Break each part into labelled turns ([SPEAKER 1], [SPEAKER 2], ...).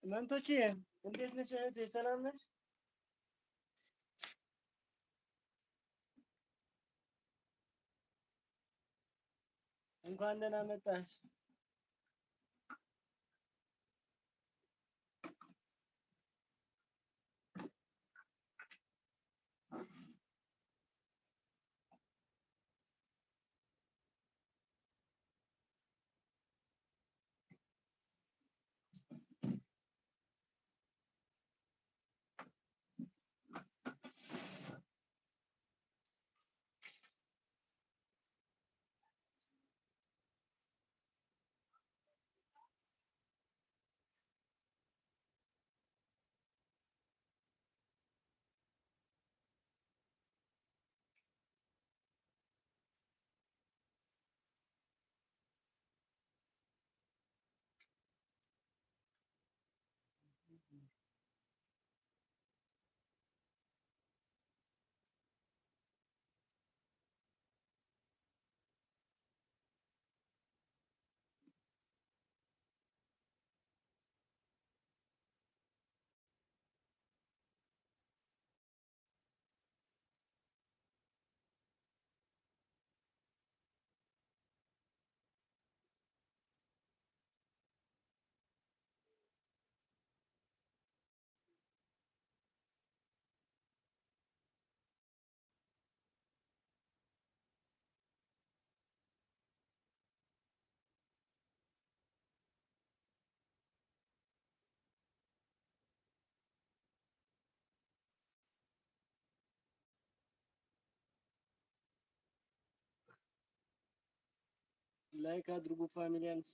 [SPEAKER 1] መንቶቼ እንዴት ነሽ እህቴ? ሰላም ነሽ? እንኳን ደህና መጣሽ። ላይክ አድርጉ ፋሚሊያንስ።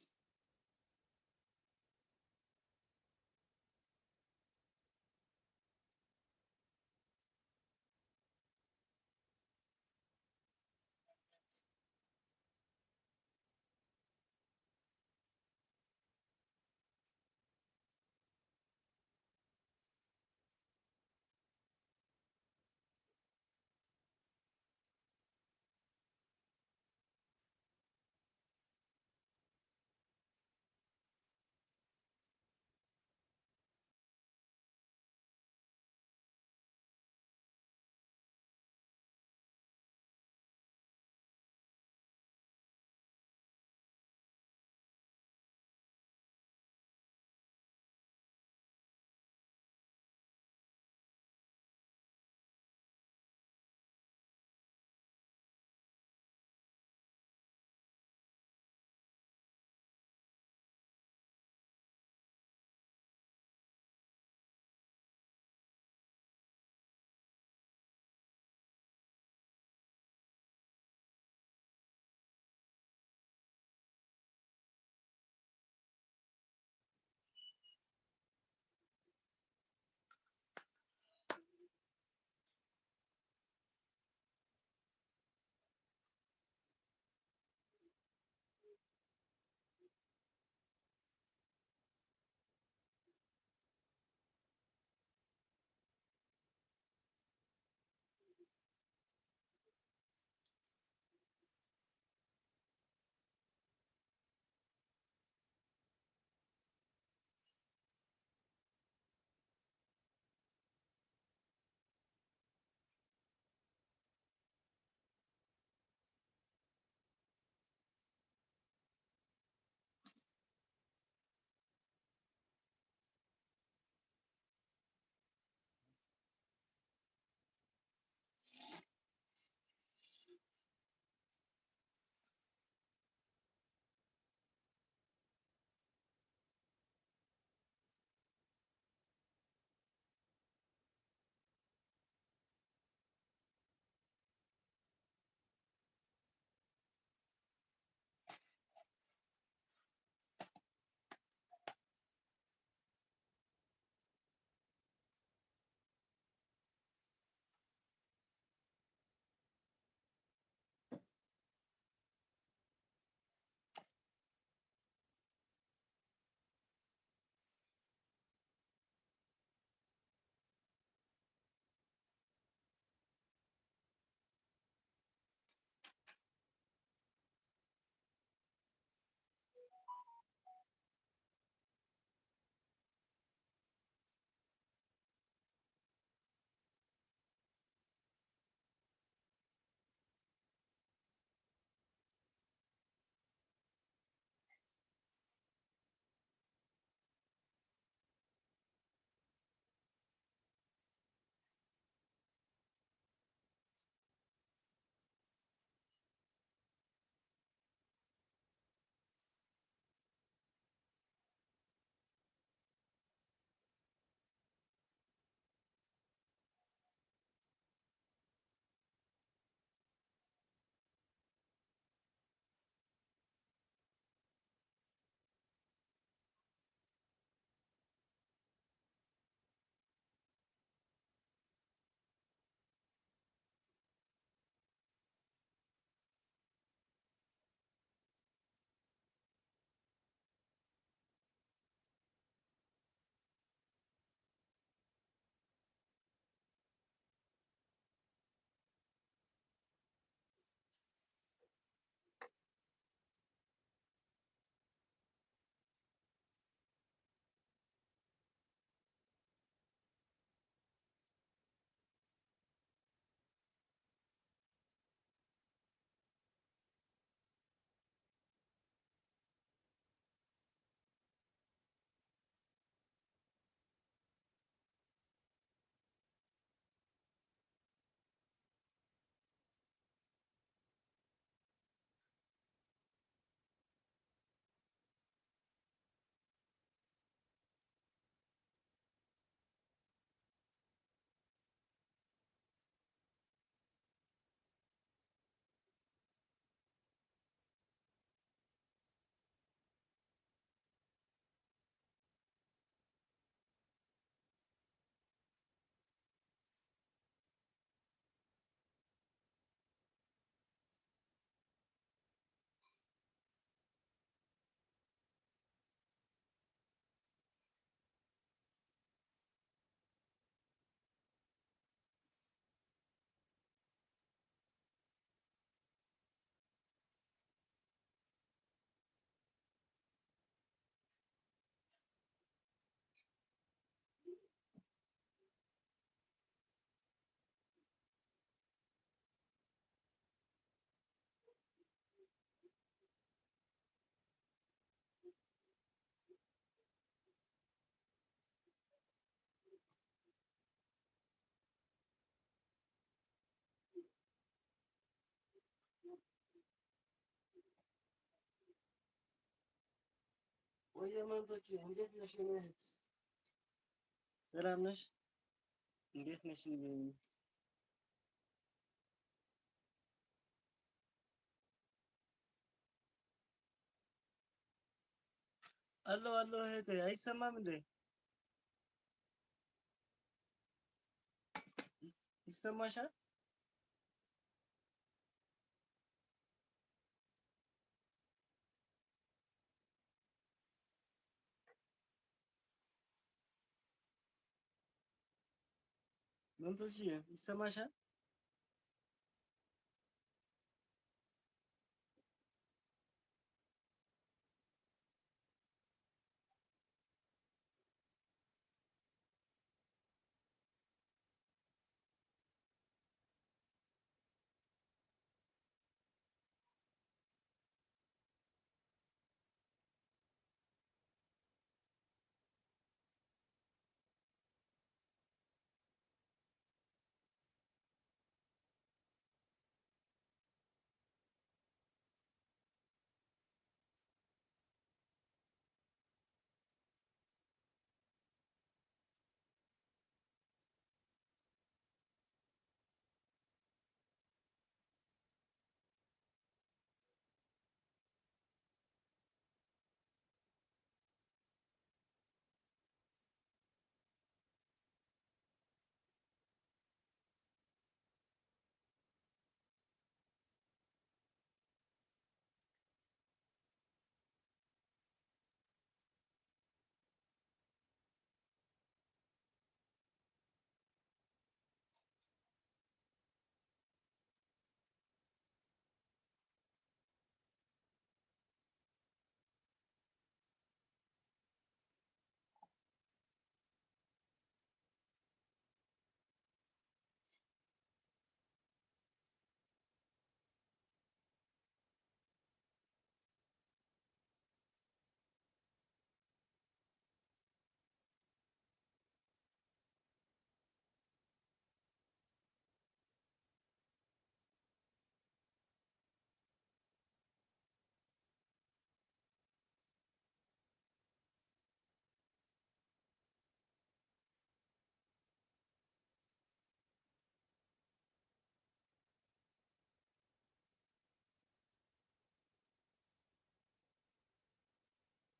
[SPEAKER 1] መንቶች እንዴት ነሽ? ሰላም ነሽ? እንዴት ነሽ? አለሁ አለሁ እህቴ፣ አይሰማም እንዴ? ይሰማሻል? መንቶች ይሰማሻል?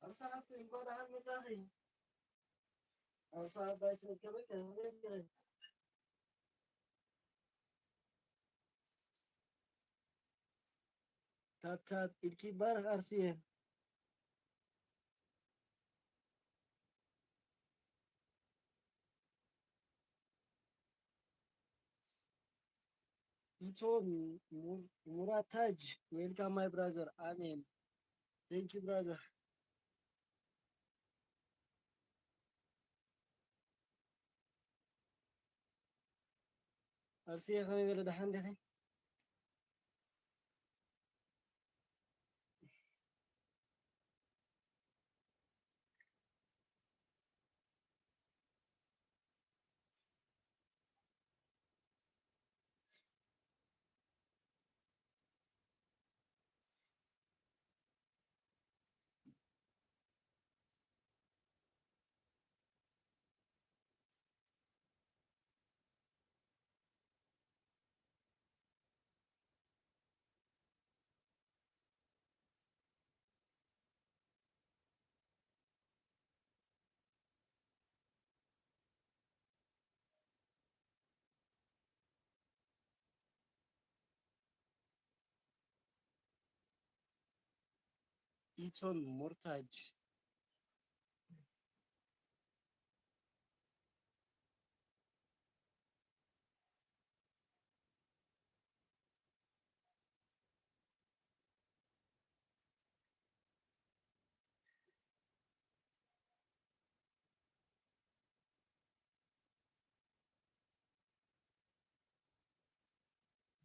[SPEAKER 1] أنصحك يكون أهم مزاحي. أنصحك بس كمان تات إلكي بارك أرسيه. Iton Murataj, welcome my brother. Amen. Thank you, brother. أرسيه خمي بلد حندي. Iton Murtaj.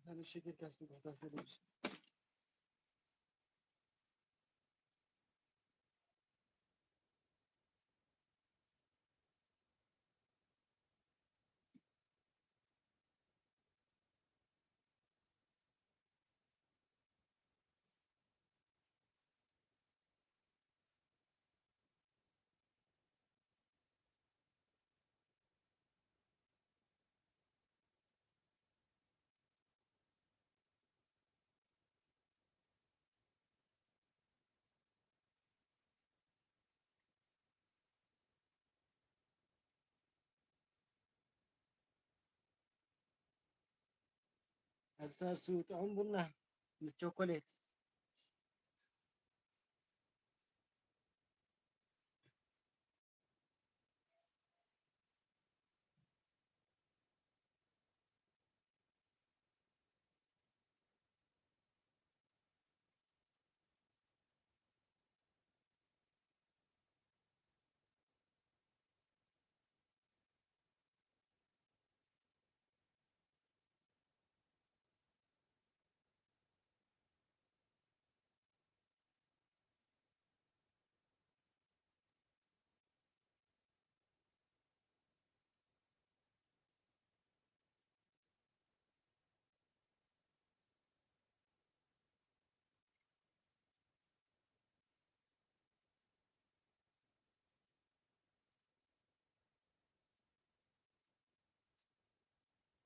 [SPEAKER 1] أنا شكل كاستي بحضر. እርሳሱ ጥዑም ቡና ንቾኮሌት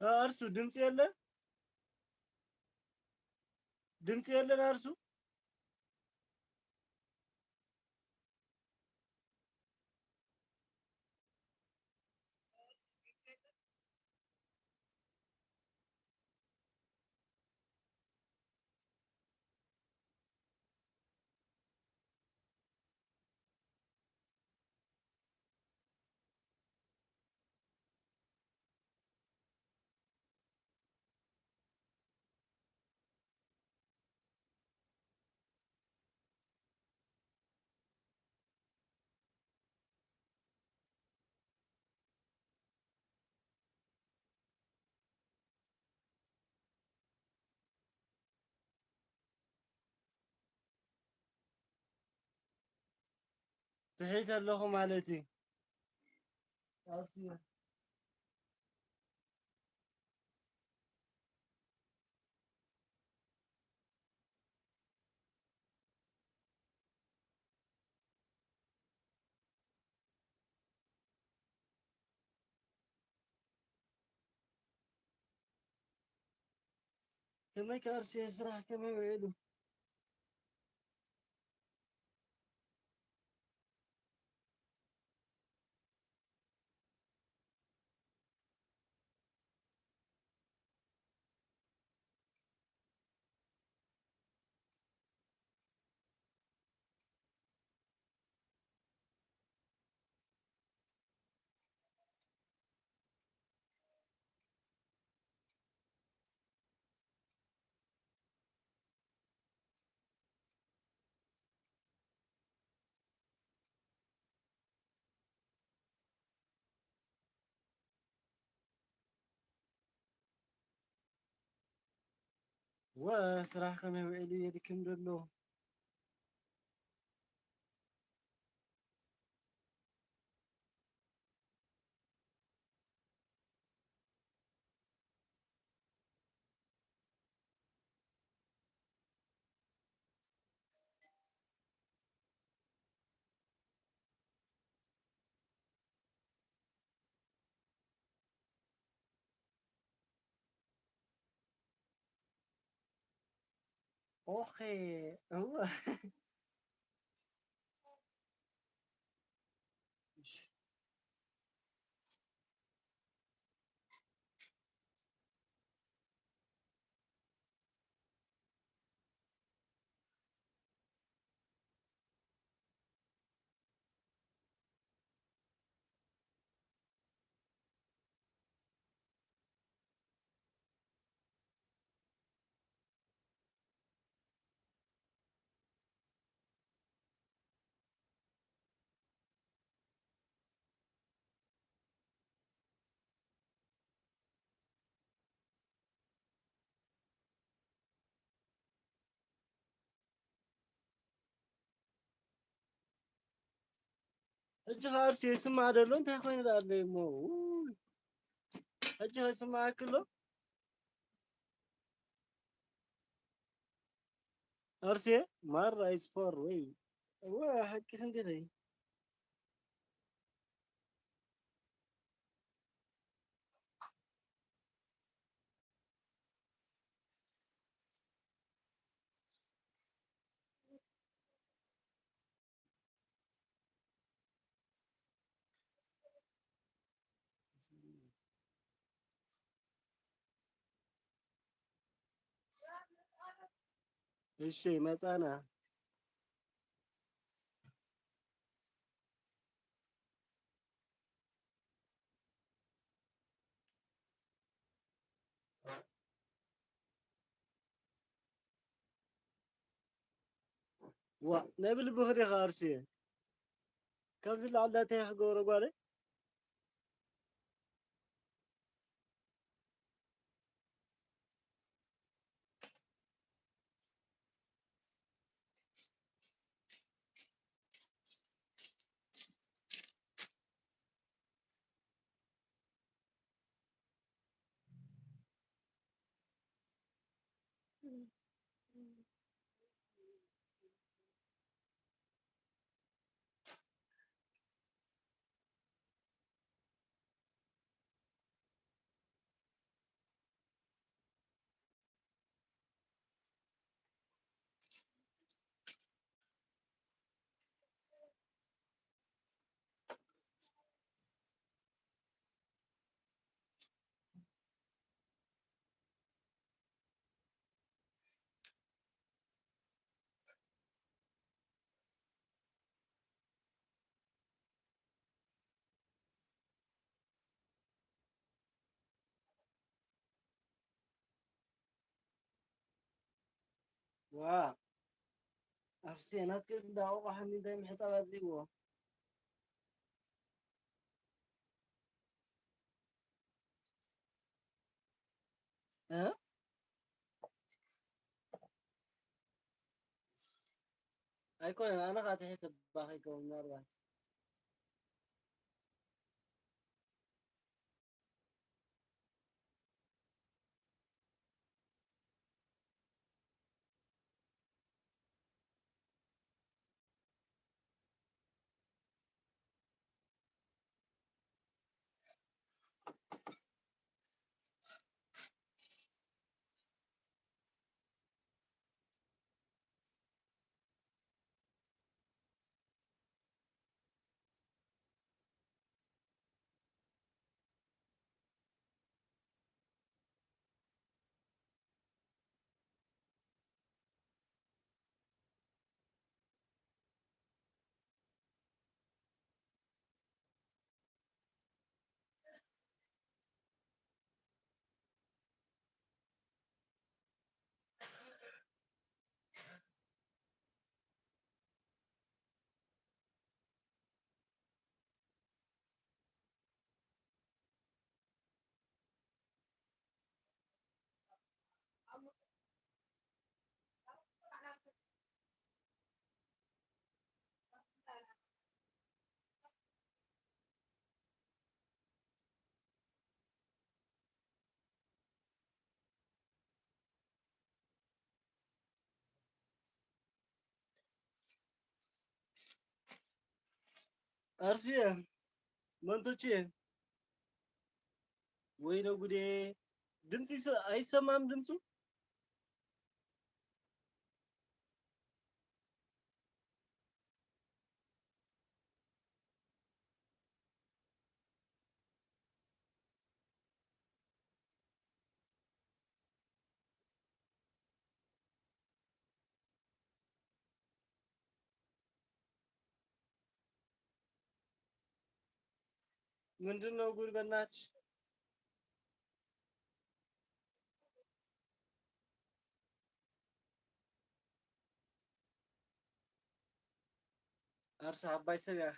[SPEAKER 1] እርሱ ድምፅ የለን እርሱ ትሒት ኣለኹ ማለት እዩ ኣብስየ ከመይ ከኣርስየ ስራሕ ከመይ ውዒሉ ወስራሕ ከመይ ውዒሉ የድክም ዘሎ ኦኼ እወ ሕጂ ከኣርስየ ይስማዕ ደሎ እንታይ ኮይኑ ኣሎ እሞ ሕጂ ከይስማዓክ ኣሎ ኣርስየ ማራ ኢዝ ፎር ወይ እወ ሓቂ ክንደይ እሺ መጻና ዋ ነብል ብኽሪ ኻርሲ ከምዚ ለዓላተ ክገብሮ ጓለይ ዋ ኣፍሴ ናትከ እንዳቆቆ ሓሚንታይ ምሕፃብ ኣድሊዎ እ ኣይኮነን ኣነ ኸ ትሕት ባኺከው ምናልባት ኣርሲየ መንቶቼ ወይነ ጉዴ ድምፂ አይሰማም ድምፁ ምንድነው ጉድ በእናትሽ አርሳ አባይ ሰቢያ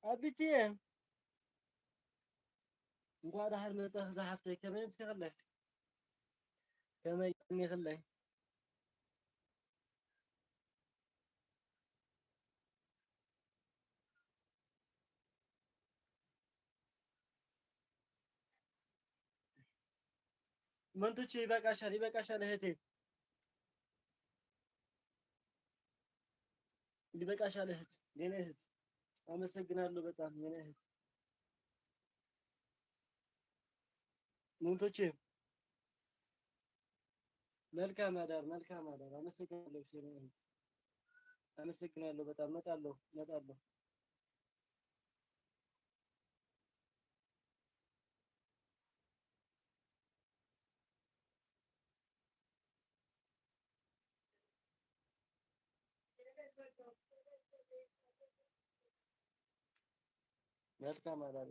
[SPEAKER 1] أبيتي نقعد حال متى زحفتي كم يمسك الله كم يمني خلي من تشي يبقى እህቴ ይበቃሻል እህት የኔ እህት አመሰግናለሁ በጣም የኔ እህት ሙንቶቼ መልካም አዳር አመሰግናለሁ የኔ እህት አመሰግናለሁ በጣም እመጣለሁ መልካም አዳር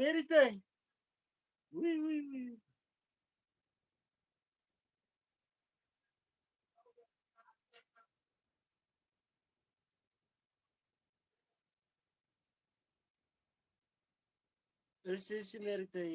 [SPEAKER 1] ሜሪታይ ውይ እሺ ሜሪታይ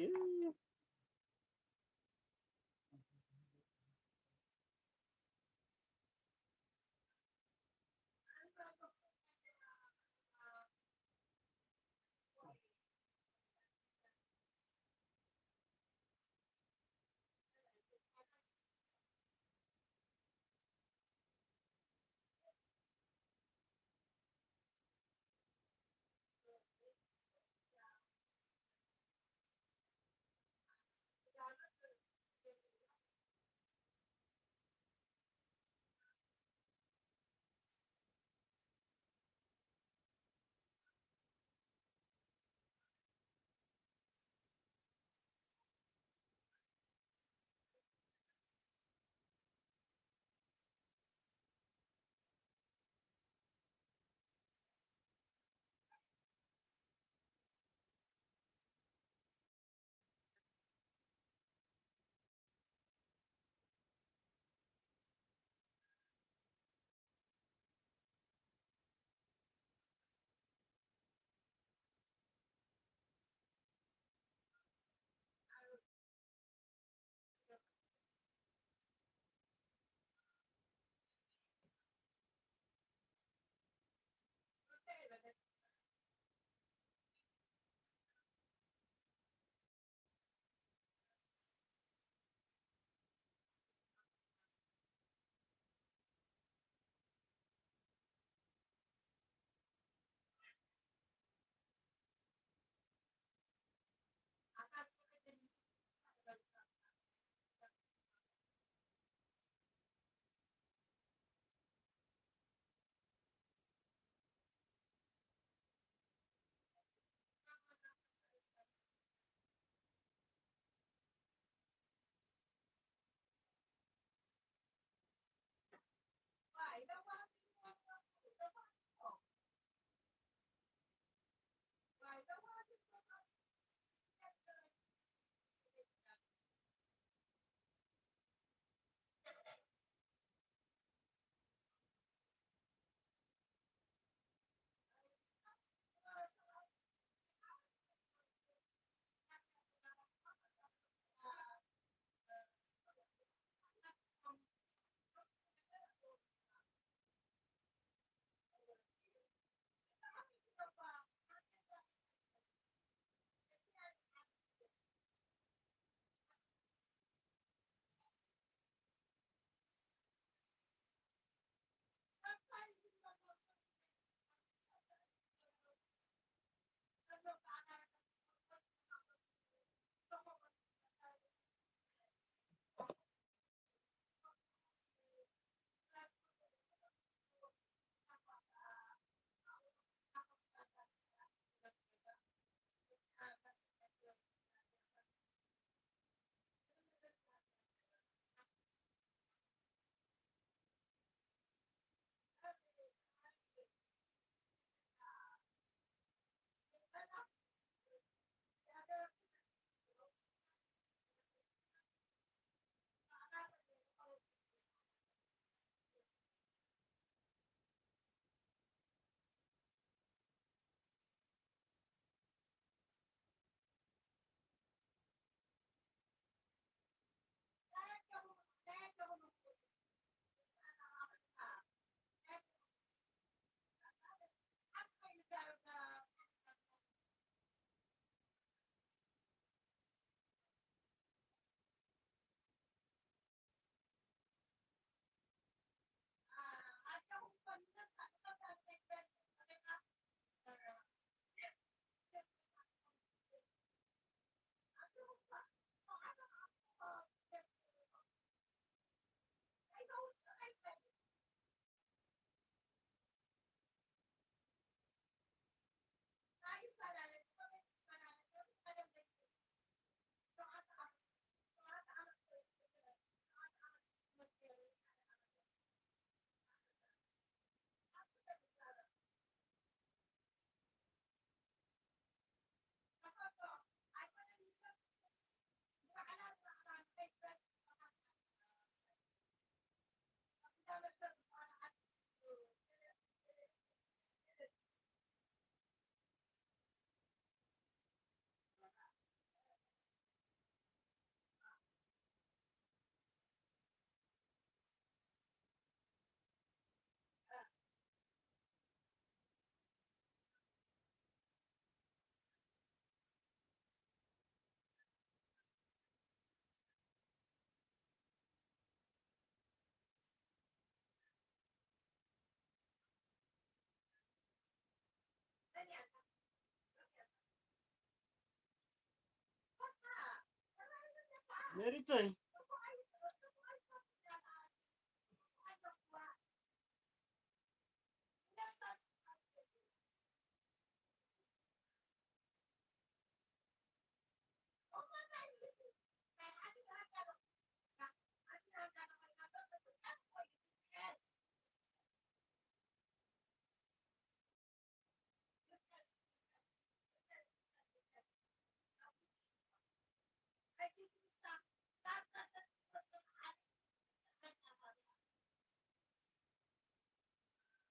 [SPEAKER 1] Meritoy.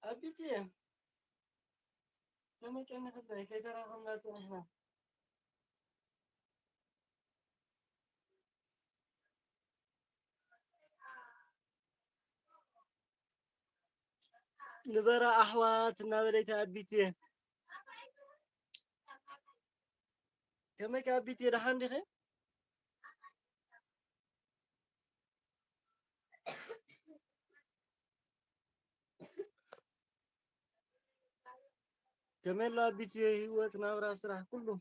[SPEAKER 1] أبيتي لما كان نخبي كي تراهم لا تنحنا نبرا أحوات نبريت أبيتي كما كأبيتي رحان دخي كمان لا أبيتي هو تناور أسرح كله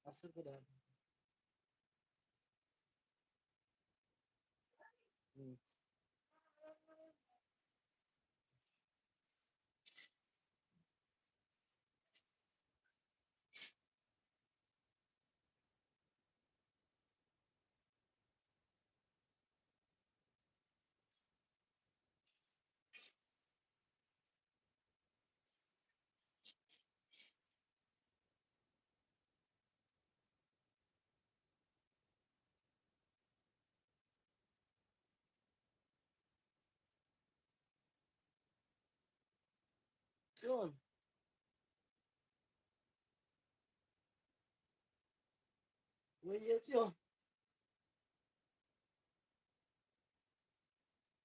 [SPEAKER 1] أصل كده ጽዮን ወየ ጽዮን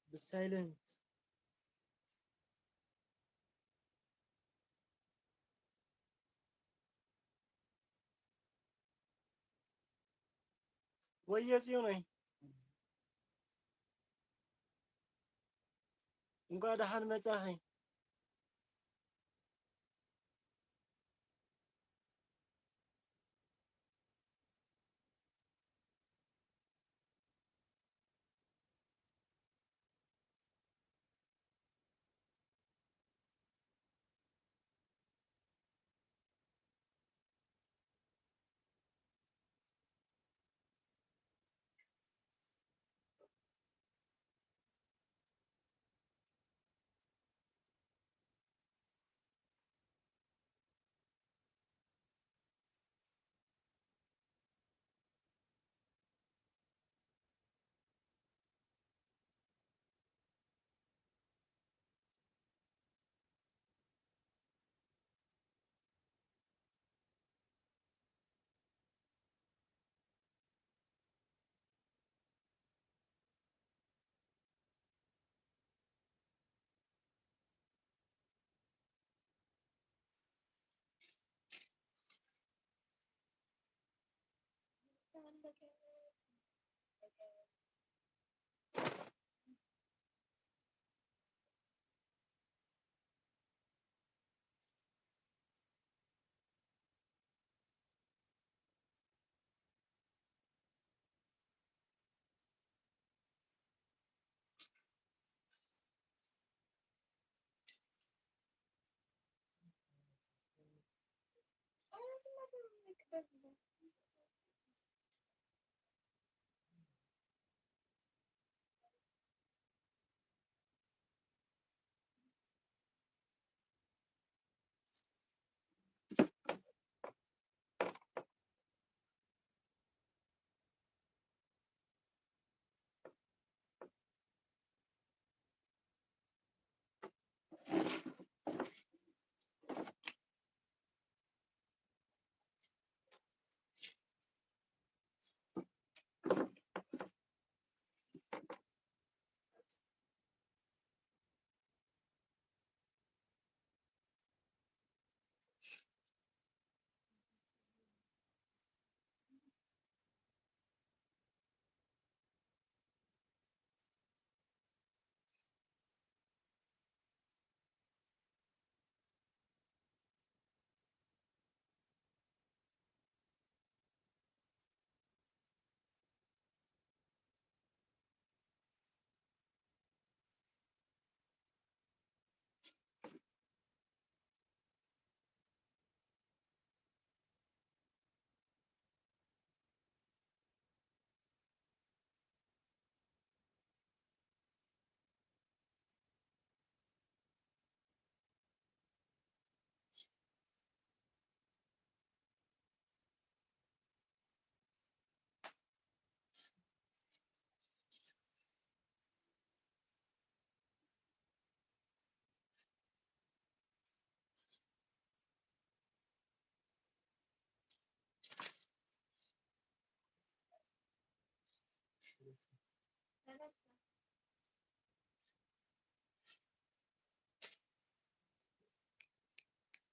[SPEAKER 1] በሳይለንት ወየ ጽዮን እንኳን ደህና መጣህ።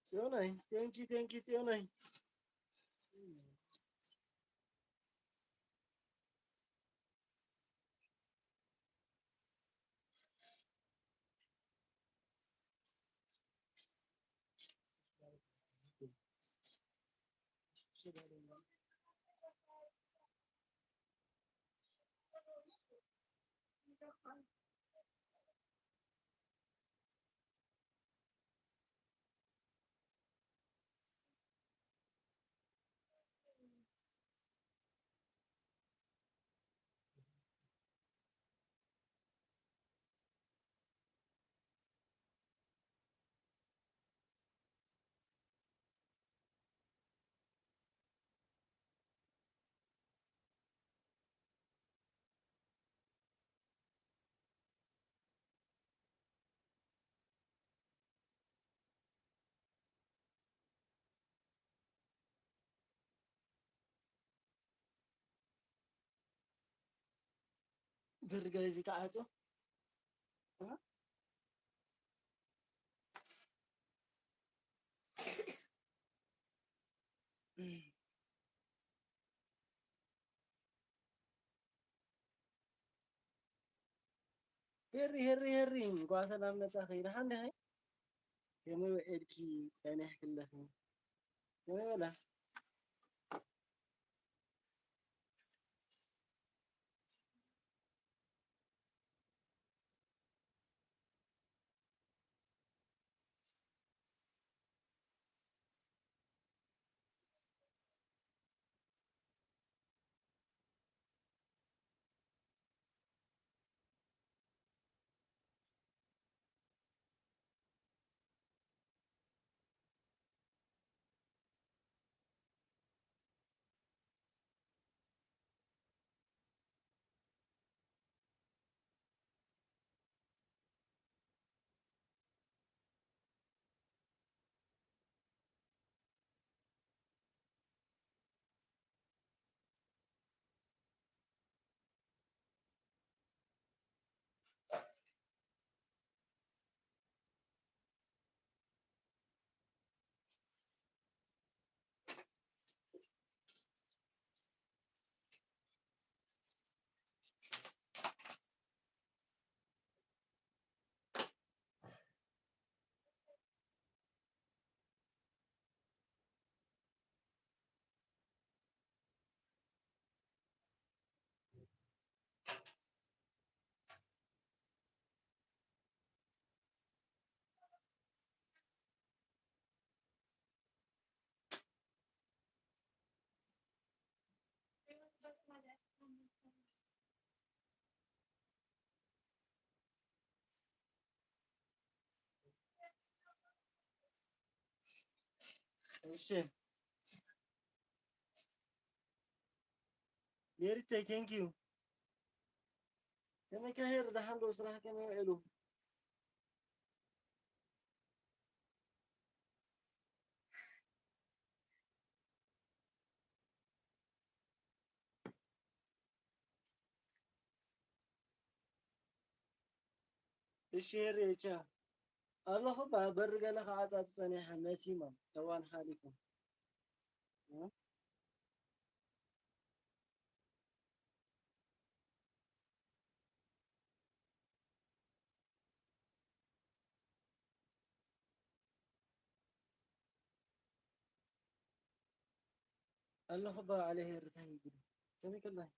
[SPEAKER 1] ጽዮን ቴንኪ ጽዮን برجع زي تعاتو هري እንኳን ሰላም መጣ ኸይር ሃንደ ሃይ የመ ኤድኪ ጸነህ ክለህ የመላ እሺ ሜሪት ቴንክ ዩ ከመካሄር ደሃንዶ ስራህ ከመዕሉ እሺ ሄሬቻ الله برجع لك عطات صنيحة نسيمة توان حالكم الله عليه الرتاي يقول كم الله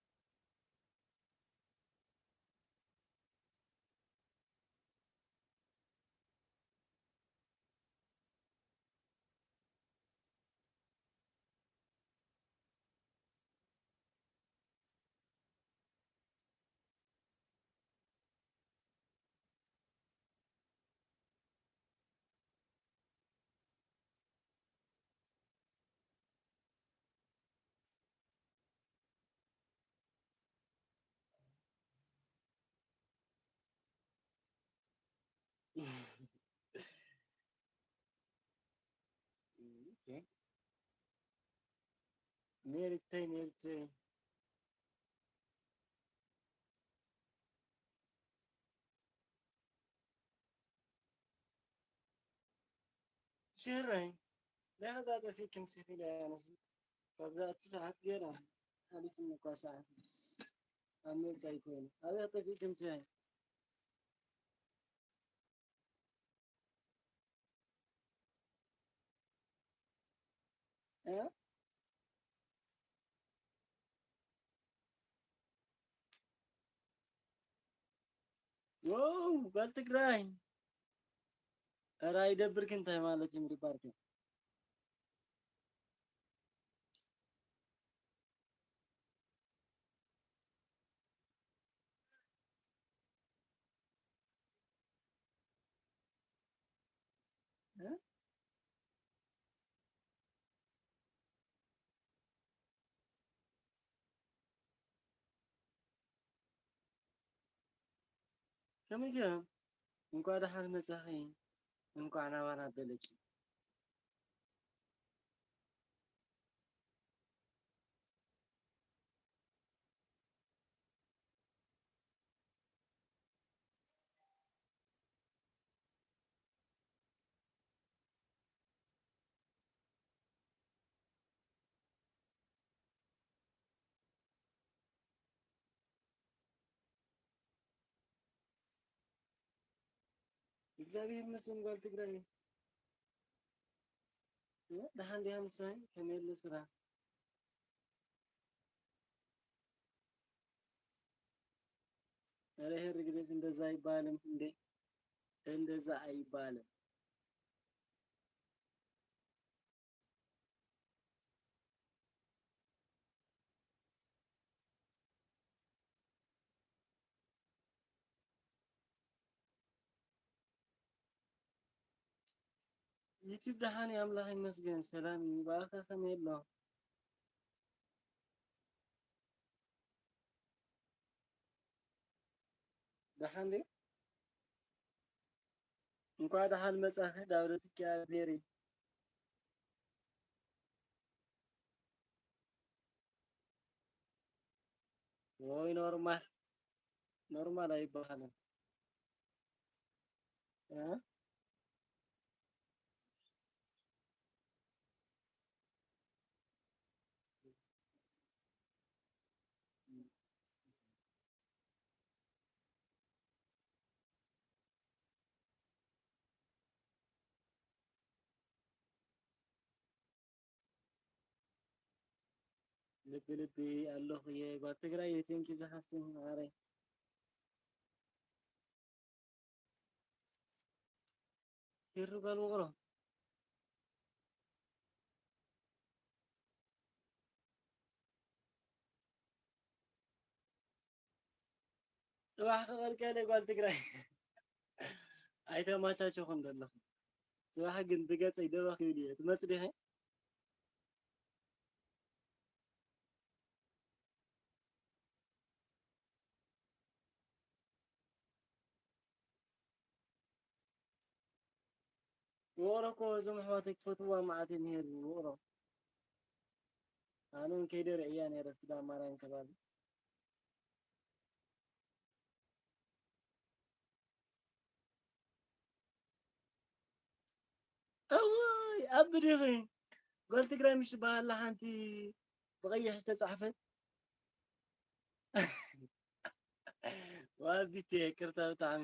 [SPEAKER 1] اوكي ميرتي شهرين لا هذا في كم سفيلة يا نسي فبدأ 9 غيرها هذه في المقاسات عمل سايكون هذا في كم سنة ها واو قلت قراي راي دبرك انت مالك يمري بارك ها كم يجي እንኳን ደህና መጣኸኝ እንኳን አማን አበለች እግዚአብሔር ይመስገን ጓል ትግራይ ደህና እንዲያምሳኝ ከመለ ስራ ኧረ ሄር ግዴት እንደዛ አይባልም እንዴ እንደዛ አይባልም። ዩቲዩብ ደሃን አምላክ ይመስገን ሰላም ይባርካ ከመለ ደሃን እንዴ እንኳን ደሃን መጻህ ዳውለት ያቤሪ ወይ ኖርማል ኖርማል አይባልም እ ልብ ልብ አለሁ የጓል ትግራይ የቴንኪ ዘሐፍትን አረ ይርጋል ወሮ ጽባሕ ከቀልቀለ ጓል ትግራይ ኣይተማቻቸኹም ዘለኹም ጽባሕ ግን ብገጽ ይደረኽ ይብል እየ ትመጽእ ዲኻ ውቅሮ እኮ እዞም ኣሕዋተይ ክፈትዋ መዓት እየ ነይሩ ውቅሮ ኣነ እውን ከይደ ርእያ ነይረ ዳ ማርያም ከባቢ እወይ ኣብ ብድኺ ጓል ትግራይ ምሽ ትበሃላ ሓንቲ ብቀይሕ ዝተጻሕፈት ዋቢት ይቅርታ ብጣዕሚ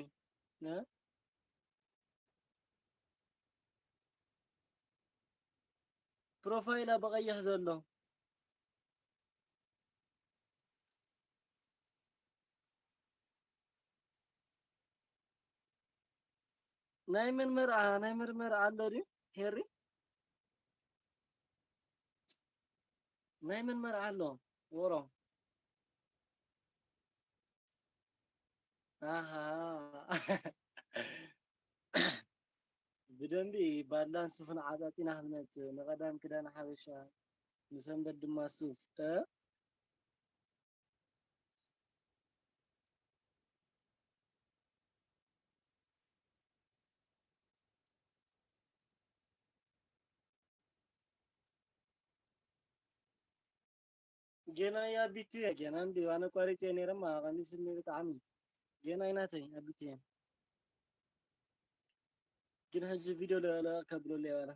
[SPEAKER 1] ፕሮፋይላ ብቀይሕ ዘሎ ናይ መን መርዓ ናይ መን መርዓ ኣሎ ድዩ ሄሪ ናይ መን መርዓ ኣሎ ውቅሮ ኣሃ ብደንቢ ባላን ሱፍን ዓጣጢና ክንመጽእ ንቀዳም ክዳን ሓበሻ ንሰንበት ድማ ሱፍ ጌና ያ ቢቲ ጌና እንዲ ዋነ ቋሪጽ ነይረማ ቀሚስ ብጣዕሚ ጌና ይናተይ ኣቢት ግን ሕጂ ቪድዮ ከብሎ ወላ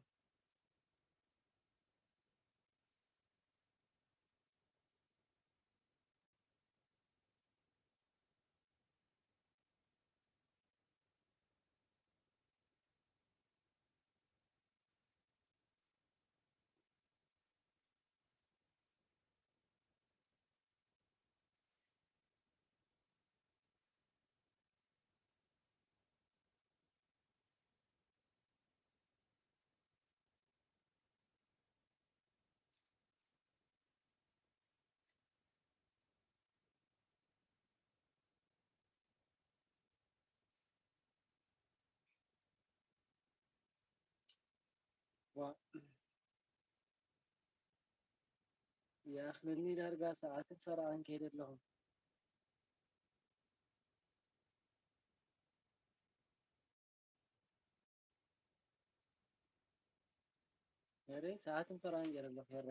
[SPEAKER 1] የአክለኒ ዳርጋ ሰዓት ፈርዓን ከሄደ ኣለኹ ሄረ ሰዓትን ፈርዓን ገይረ ኣለኹ ሄረ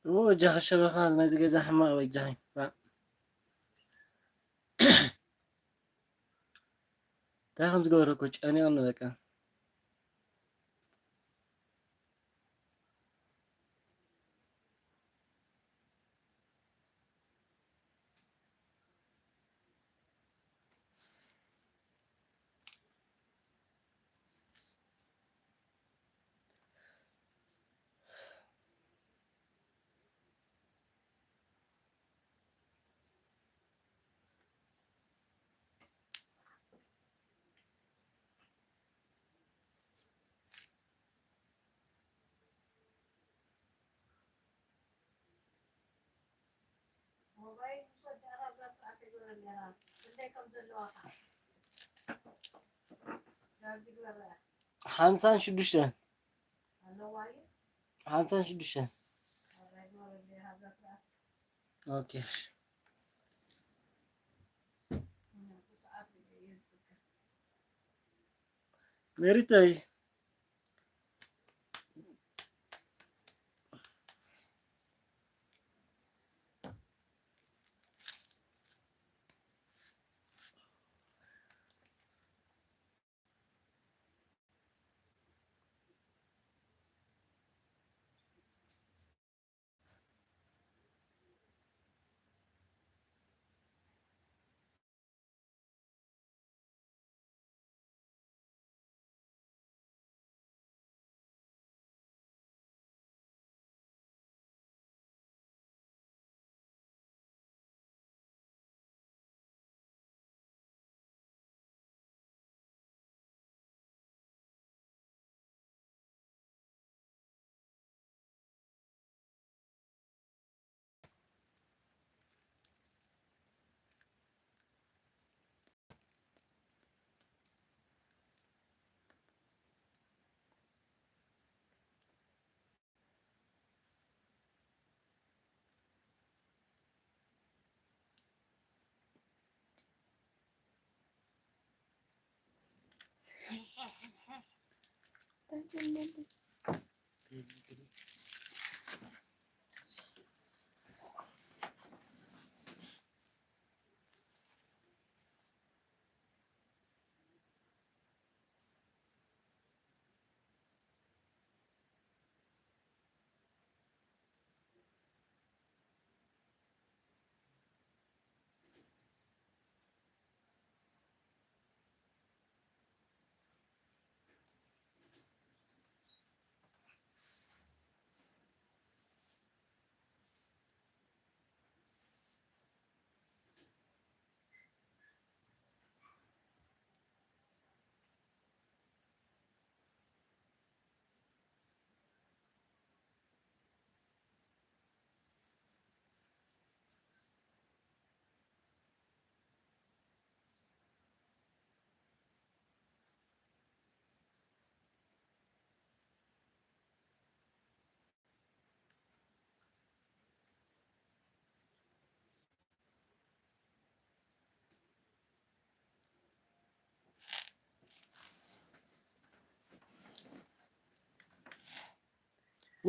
[SPEAKER 1] وجه الشبكة نازل كذا حمار وجهي تاخذ جورك أنا أنا ذكر حمسان شدوشة حمسان شدوشة أوكي مريتاي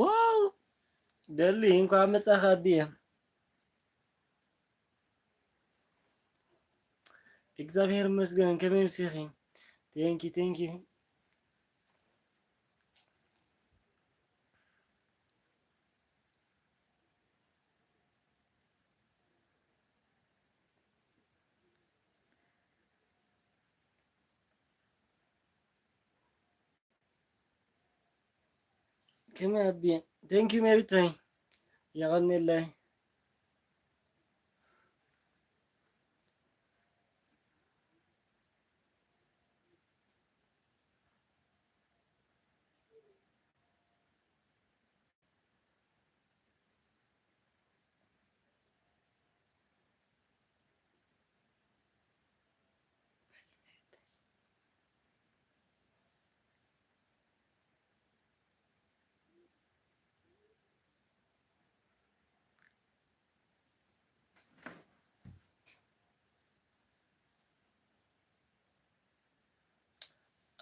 [SPEAKER 1] ዋው ደሊ እንኳን መጻኻ ቢያ እግዚአብሔር ይመስገን ከመይ ምስኺ ቴንኪ كما بيان ثانك يو ميريتاي يغني الله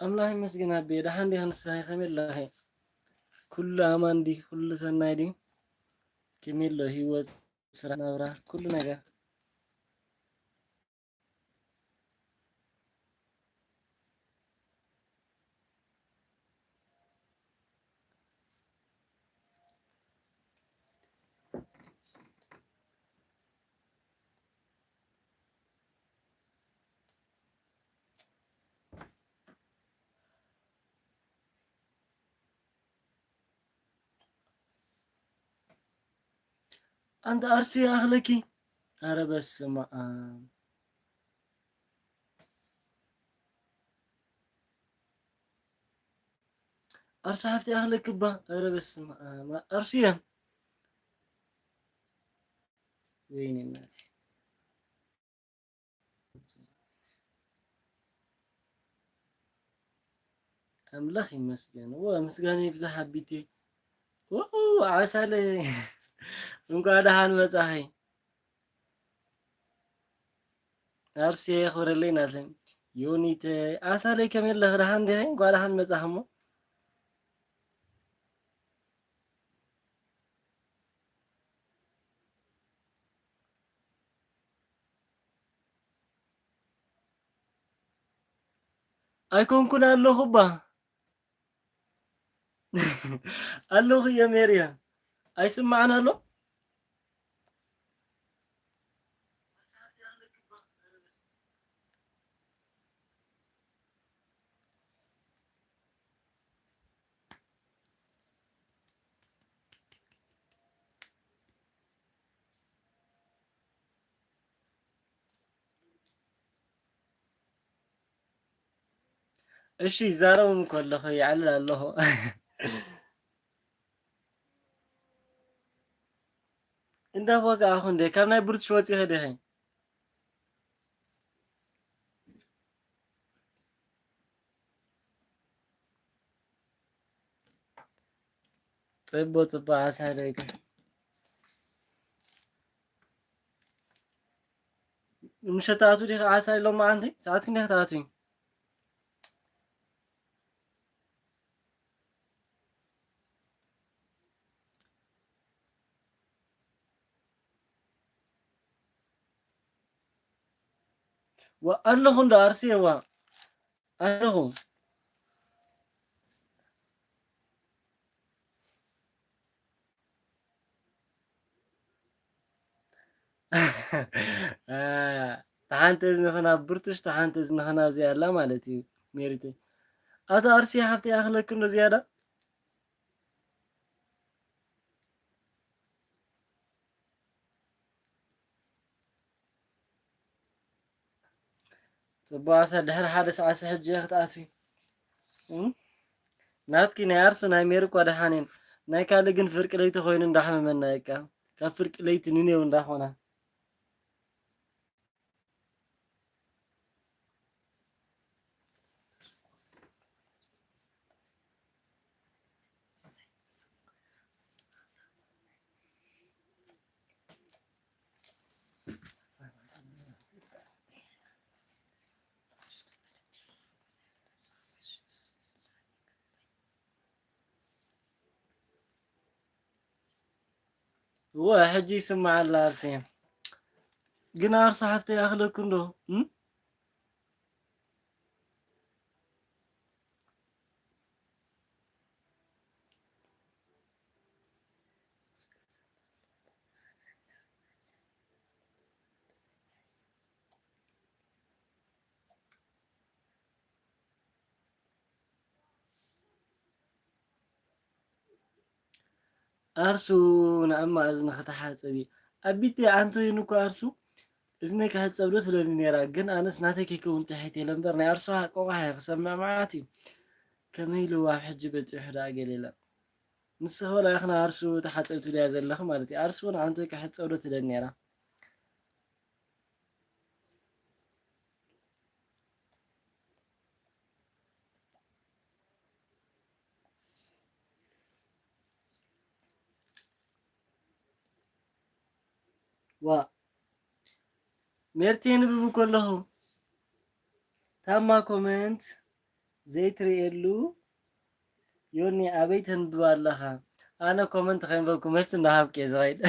[SPEAKER 1] الله يمسكن أبي دحين دي هنساي خمي الله كل أمان دي كل سنة دي ከመይ ኣሎ ህይወት ስራሕ ናብራ ኩሉ ነገር አንተ አርሲ አኽለኪ ኧረ በስመ አብ አርሲ ሃፍቲ አኽለክባ ኧረ በስመ አብ አርሲ እያ ወይኔ እናቴ አምላክ ይመስገን ምስጋና ይብዛሕ አቢቴ ዓሳለ እንኳን ደሃን መጻኸይ አርሲ የኽብረለይ ናትለኝ ዮኒተ ዓሳለይ ከመይ ኣለኽ ደሃን ዲኸ እንኳን ደሃን መጻኽ እሞ ኣይኮንኩን ኣለኹ ባ ኣለኹ እየ ሜርያ ኣይስማዕን ኣሎ እሺ ይዛረብም ከለኹ ይዓልል ኣለኹ እንዳወጋኣኹ እንደ ካብ ናይ ብርትሽ ወፂኸ ዲኸ ጽቡቕ ጽቡቕ ዓሳለይ ምሸት ተኣትዉ ዲኻ ዓሳይ ሎማ ዓንቲ ሰዓት ክንደይ ተኣትዉ ኣለኹ እንዶ ኣርሲየዋ ኣለኹ ተሓንቲ እዝንኽና ብርትሽ ተሓንቲ እዝንኽና እዚኣ ኣላ ማለት እዩ ሜሪተይ ኣቶ ኣርሲ ሓፍተይ ኣኽለክን ዶ ዝያዳ ጽቡቕ ዓሳ ድሕሪ ሓደ ሰዓት ሕጂ ክትኣትዊ ናትኪ ናይ ኣርሱ ናይ ሜሪ እኳ ደሓን እየን ናይ ካልእ ግን ፍርቂ ለይቲ ኮይኑ እንዳሕመመና የቃ ካብ ፍርቂ ለይቲ ንኔው እንዳኾና ሕጂ ይስማዕ ኣላ ኣርሲ ግን ኣርሲ ሓፍተይ ኣኽለክን ዶ ኣርሱ ንዕማ እዝኒ ከተሓፀቢ ኣቢቴ ኣንቶይን እኳ ኣርሱ እዝነይ ክሕፀብ ዶ ትብለኒ ነይራ ግን ኣነስ ናተይ ከይከውን ጥሒት የለ እምበር ናይ ኣርሱ ቆቕሓ ክሰምዕ መዓት እዩ ከመይ ኢሉ ኣብ ሕጂ በፂሑ ዳ ገሊላ ንስኸ ወላ ኢኽና ኣርሱ ተሓፀብ ትብልያ ዘለኹ ማለት እዩ ኣርሱ እውን ኣንቶይ ክሕፀብ ዶ ትብለኒ ነይራ ዋ ሜርቲ ንብብ ከለኹ ታማ ኮመንት ዘይትርእየሉ ዮኒ ኣበይ ተንብብ ኣለኻ أنا كومنت خيمبكم مشت نهابك زغيد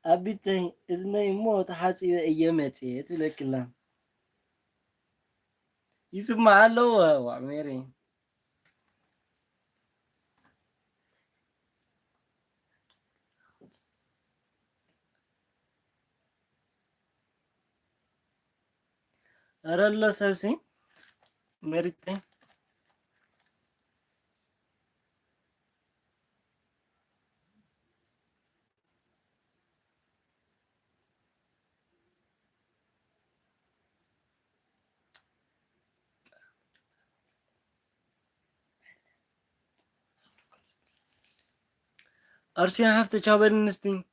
[SPEAKER 1] أبيتي إذني مو تحاسي أيامتي تلك الله يسمع له وعميري أرى الله سوسي مريتي أرسي حفتة شابل نستين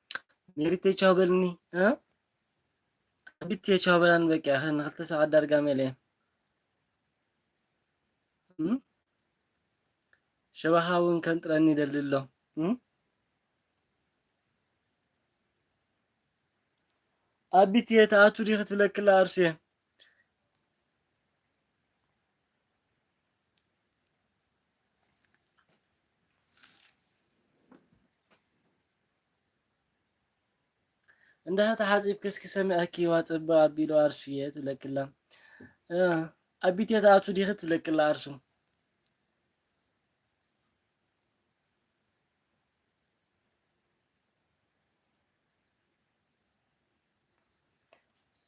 [SPEAKER 1] مريتي شابلني ها أبيتي شابلان بك يا أخي نخلت ساعة درجة ملي شبحاون كنت راني دلله أبيتي تأتو ريخت لك الأرسي عندها تحاسب كسك سمعكي واتبع بيلو أرسية لك الله أبيتي تأتو ريخت لك الأرسو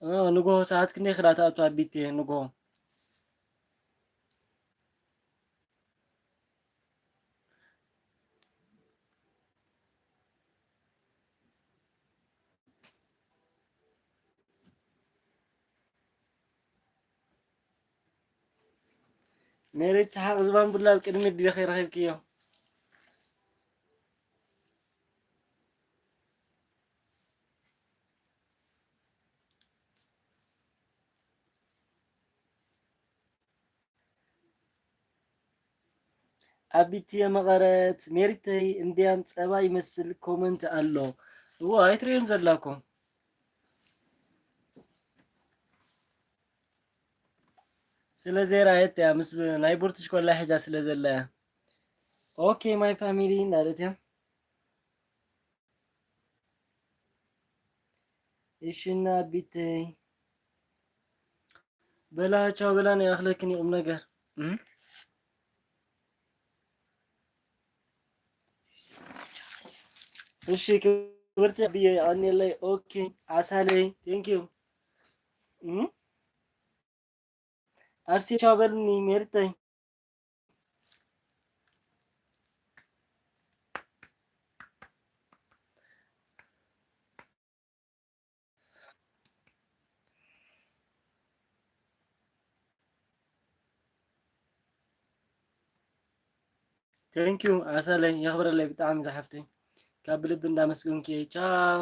[SPEAKER 1] نقول ساعات كني خلات أتو أبيتي نقول ميريت سحق زبان بلا كلمة دي خير خير كيو أبيتي يا مغارات ميريتي انديام تسابا يمثل كومنت ألو هو هيتري ينزل لكم سلازي رايت يا مس نايبورتش كل حاجة سلازي لا اوكي ماي فاميلي نادتهم ايشنا بيتي بلا تشاو بلا يا اخلكني ام نجر እሺ ክብርት ብዬ አኔ ላይ ኦኬ አሳለኝ ቴንክ ዩ አርሲ ቻው በልኒ ሜርተኝ ቴንክ ዩ አሳለኝ የኽብረ ላይ ብጣዕሚ ዝሓፍተኝ ካብ ልቢ እንዳመስግንኪ ቻው